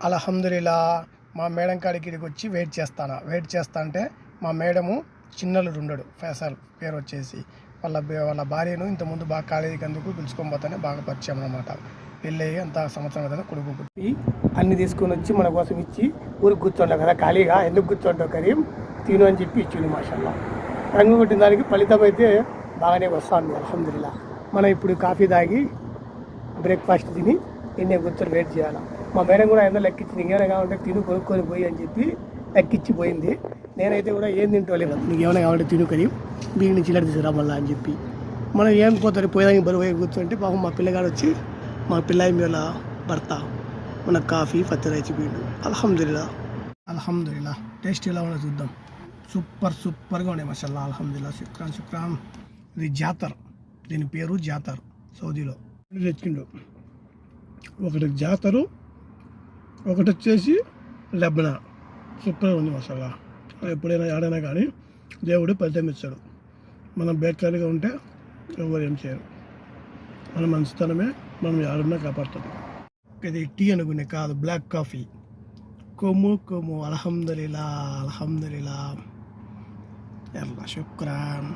అల్హమ్దులిల్లా మా మేడం కాడికి వచ్చి వెయిట్ చేస్తా అంటే మా మేడము చిన్నలుడు ఉండడు, ఫైసల్ పేరు వచ్చేసి వాళ్ళ భార్యను ఇంతకుముందు బాగా కాలేజీకి అందుకు పిలుచుకొని పోతానే బాగా పరిచయం అనమాట. పెళ్ళి అంత సంవత్సరం కదా కొడుకు పుట్టి అన్ని తీసుకొని వచ్చి మన కోసం ఇచ్చి ఊరికి కూర్చుంటాం కదా ఖాళీగా, ఎందుకు కూర్చుంటావు కరీం తిను అని చెప్పి ఇచ్చింది. మాషల్లా రంగు కొట్టిన దానికి ఫలితం అయితే బాగానే వస్తుంది అల్హమ్దులిల్లా. మనం ఇప్పుడు కాఫీ తాగి బ్రేక్ఫాస్ట్ తిని ఎన్నే కూర్చొని వెయిట్ చేయాలి. మా మేడం కూడా ఏదో లెక్కించి నీకేమైనా కావాలంటే తిను కొనుక్కొని పోయి అని చెప్పి లెక్కించి పోయింది. నేనైతే కూడా ఏం తింటోలేదు, నీకు ఏమైనా కావాలంటే తినుకొని బీగి నుంచి ఇలా తీసుకురా మళ్ళా అని చెప్పి. మనం ఏం పోతారు పోయేదానికి బరువు పోయి కూర్చుంటే పాపం మా పిల్లగాడు వచ్చి మా పిల్లాయి మీద భర్త మన కాఫీ పత్తి రైచి పోయిండు. అల్హమ్దులిల్లా టేస్ట్ ఎలా ఉన్నా చూద్దాం. సూపర్గా ఉన్నాయి మసాలా అల్హమ్దులిల్లా. శుక్రాన్. ఇది జాతర్, దీని పేరు జాతర్ సౌదీలో తెచ్చిండు. ఒకటి జాతరు, ఒకటి వచ్చేసి లెబనా. సూపర్గా ఉంది మసాలా. ఎప్పుడైనా ఆడైనా కానీ దేవుడు ఫలితం ఇస్తాడు. మనం బేకారీగా ఉంటే ఎవరు ఏం చేయరు. మన మంచితనమే మనం ఆడున్నా కాపాడుతుంది. ఇది టీ అనుకునే కాదు, బ్లాక్ కాఫీ. కొమ్ము అల్హమ్దులిల్లా. శుక్రాన్.